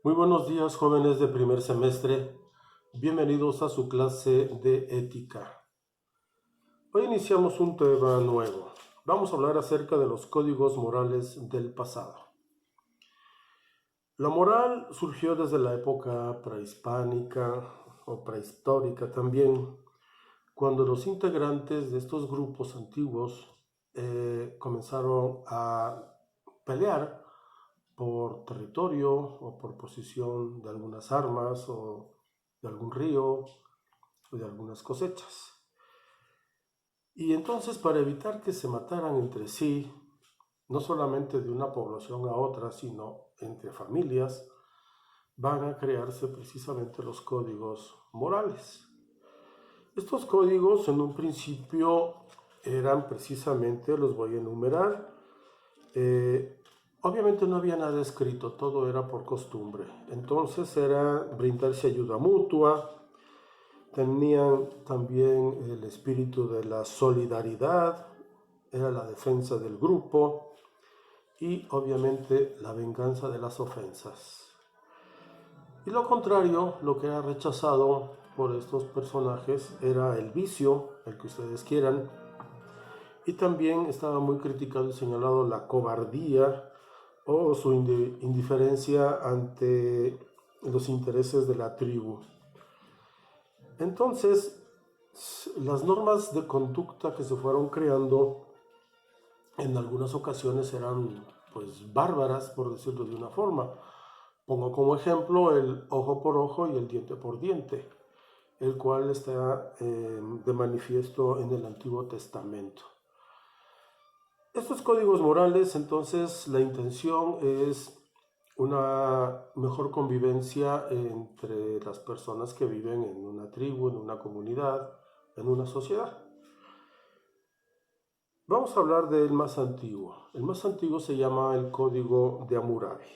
Muy buenos días, jóvenes de primer semestre. Bienvenidos a su clase de ética. Hoy iniciamos un tema nuevo. Vamos a hablar acerca de los códigos morales del pasado. La moral surgió desde la época prehispánica o prehistórica también, cuando los integrantes de estos grupos antiguos comenzaron a pelear por territorio o por posesión de algunas armas o de algún río o de algunas cosechas. Y entonces, para evitar que se mataran entre sí, no solamente de una población a otra, sino entre familias, van a crearse precisamente los códigos morales. Estos códigos en un principio eran precisamente, los voy a enumerar, obviamente no había nada escrito, todo era por costumbre. Entonces era brindarse ayuda mutua, tenían también el espíritu de la solidaridad, era la defensa del grupo y obviamente la venganza de las ofensas. Y lo contrario, lo que era rechazado por estos personajes era el vicio, el que ustedes quieran, y también estaba muy criticado y señalado la cobardía o su indiferencia ante los intereses de la tribu. Entonces, las normas de conducta que se fueron creando en algunas ocasiones eran pues bárbaras, por decirlo de una forma. Pongo como ejemplo el ojo por ojo y el diente por diente, el cual está de manifiesto en el Antiguo Testamento. Estos códigos morales, entonces, la intención es una mejor convivencia entre las personas que viven en una tribu, en una comunidad, en una sociedad. Vamos a hablar del más antiguo. El más antiguo se llama el Código de Hammurabi.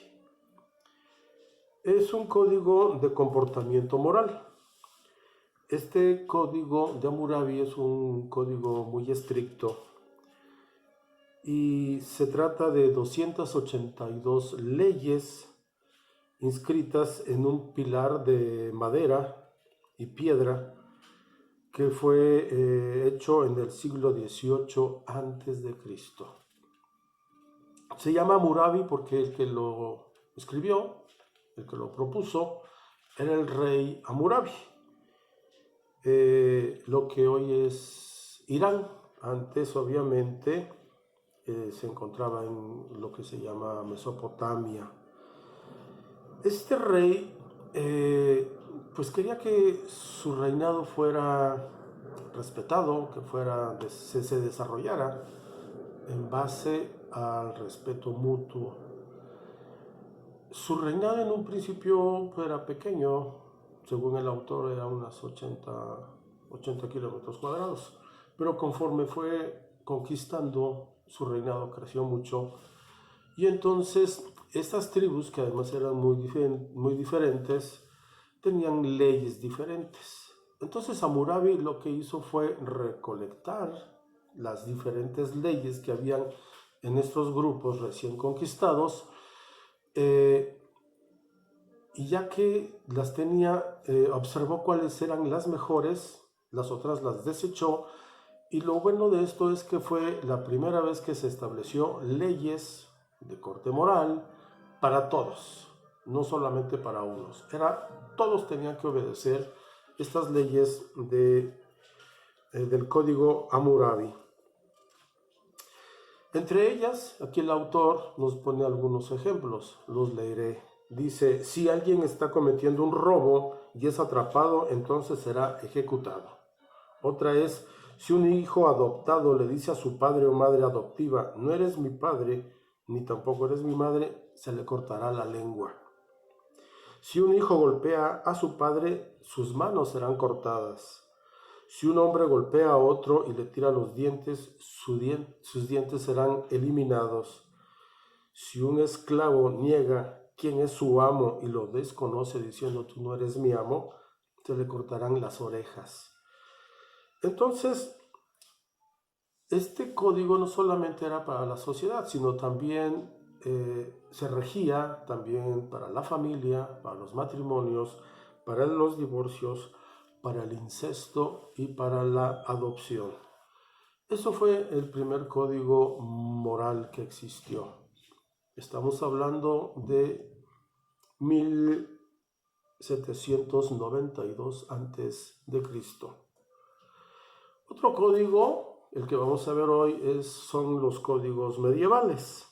Es un código de comportamiento moral. Este Código de Hammurabi es un código muy estricto y se trata de 282 leyes inscritas en un pilar de madera y piedra que fue hecho en el siglo XVIII antes de Cristo. Se llama Hammurabi porque el que lo escribió, el que lo propuso, era el rey Hammurabi, lo que hoy es Irán. Antes, obviamente, se encontraba en lo que se llama Mesopotamia. Este rey pues quería que su reinado fuera respetado, que se desarrollara en base al respeto mutuo. Su reinado en un principio era pequeño, según el autor era unos 80 kilómetros cuadrados, pero conforme fue conquistando, su reinado creció mucho. Y entonces estas tribus, que además eran muy diferentes, tenían leyes diferentes. Entonces Hammurabi lo que hizo fue recolectar las diferentes leyes que habían en estos grupos recién conquistados, y ya que las tenía, observó cuáles eran las mejores, las otras las desechó. Y lo bueno de esto es que fue la primera vez que se estableció leyes de corte moral para todos, no solamente para unos. Todos tenían que obedecer estas leyes del Código Hammurabi. Entre ellas, aquí el autor nos pone algunos ejemplos, los leeré. Dice, si alguien está cometiendo un robo y es atrapado, entonces será ejecutado. Otra es, si un hijo adoptado le dice a su padre o madre adoptiva, no eres mi padre, ni tampoco eres mi madre, se le cortará la lengua. Si un hijo golpea a su padre, sus manos serán cortadas. Si un hombre golpea a otro y le tira los dientes, sus dientes serán eliminados. Si un esclavo niega quién es su amo y lo desconoce diciendo tú no eres mi amo, se le cortarán las orejas. Entonces, este código no solamente era para la sociedad, sino también se regía también para la familia, para los matrimonios, para los divorcios, para el incesto y para la adopción. Eso fue el primer código moral que existió. Estamos hablando de 1792 a.C. Otro código, el que vamos a ver hoy, son los códigos medievales.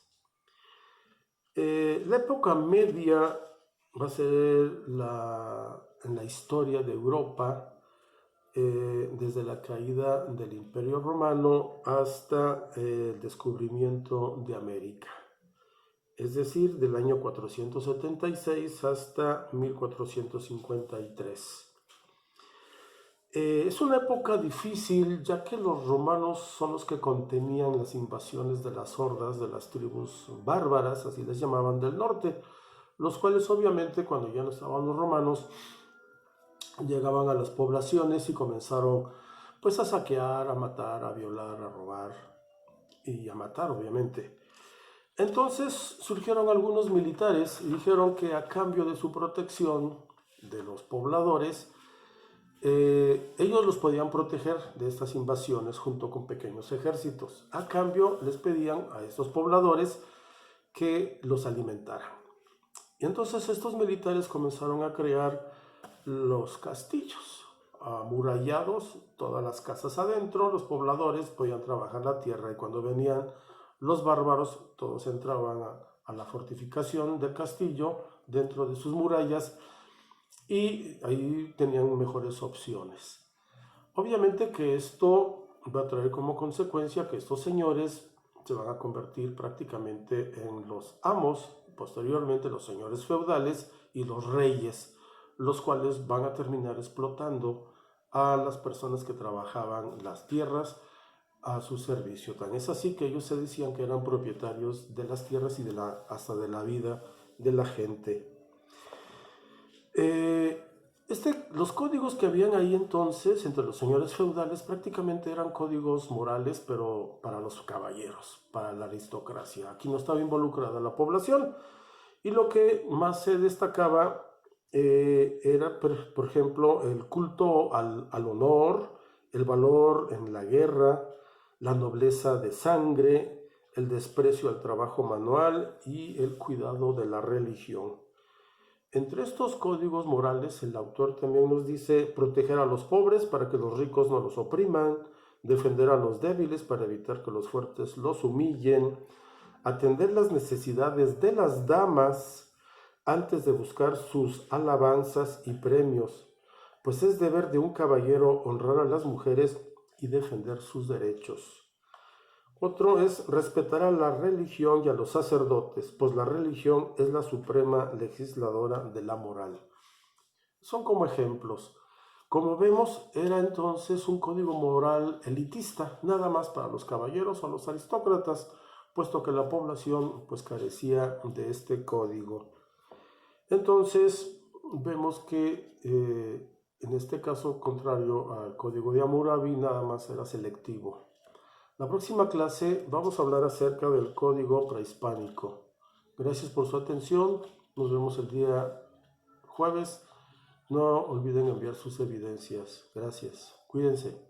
La época media va a ser en la historia de Europa, desde la caída del Imperio Romano hasta el descubrimiento de América. Es decir, del año 476 hasta 1453. Es una época difícil, ya que los romanos son los que contenían las invasiones de las hordas de las tribus bárbaras, así les llamaban, del norte, los cuales obviamente cuando ya no estaban los romanos, llegaban a las poblaciones y comenzaron pues a saquear, a matar, a violar, a robar y a matar obviamente. Entonces surgieron algunos militares y dijeron que a cambio de su protección de los pobladores, ellos los podían proteger de estas invasiones junto con pequeños ejércitos. A cambio les pedían a estos pobladores que los alimentaran. Y entonces estos militares comenzaron a crear los castillos amurallados, todas las casas adentro, los pobladores podían trabajar la tierra y cuando venían los bárbaros todos entraban a la fortificación del castillo dentro de sus murallas y ahí tenían mejores opciones. Obviamente que esto va a traer como consecuencia que estos señores se van a convertir prácticamente en los amos, posteriormente los señores feudales y los reyes, los cuales van a terminar explotando a las personas que trabajaban las tierras a su servicio. Tan es así que ellos se decían que eran propietarios de las tierras y hasta de la vida de la gente. Los códigos que habían ahí entonces entre los señores feudales prácticamente eran códigos morales, pero para los caballeros, para la aristocracia. Aquí no estaba involucrada la población. Y lo que más se destacaba era, por ejemplo, el culto al honor, el valor en la guerra, la nobleza de sangre, el desprecio al trabajo manual y el cuidado de la religión. Entre estos códigos morales, el autor también nos dice proteger a los pobres para que los ricos no los opriman, defender a los débiles para evitar que los fuertes los humillen, atender las necesidades de las damas antes de buscar sus alabanzas y premios, pues es deber de un caballero honrar a las mujeres y defender sus derechos. Otro es respetar a la religión y a los sacerdotes, pues la religión es la suprema legisladora de la moral. Son como ejemplos. Como vemos, era entonces un código moral elitista, nada más para los caballeros o los aristócratas, puesto que la población pues carecía de este código. Entonces vemos que en este caso, contrario al código de Hammurabi, nada más era selectivo. La próxima clase vamos a hablar acerca del código prehispánico. Gracias por su atención. Nos vemos el día jueves. No olviden enviar sus evidencias. Gracias. Cuídense.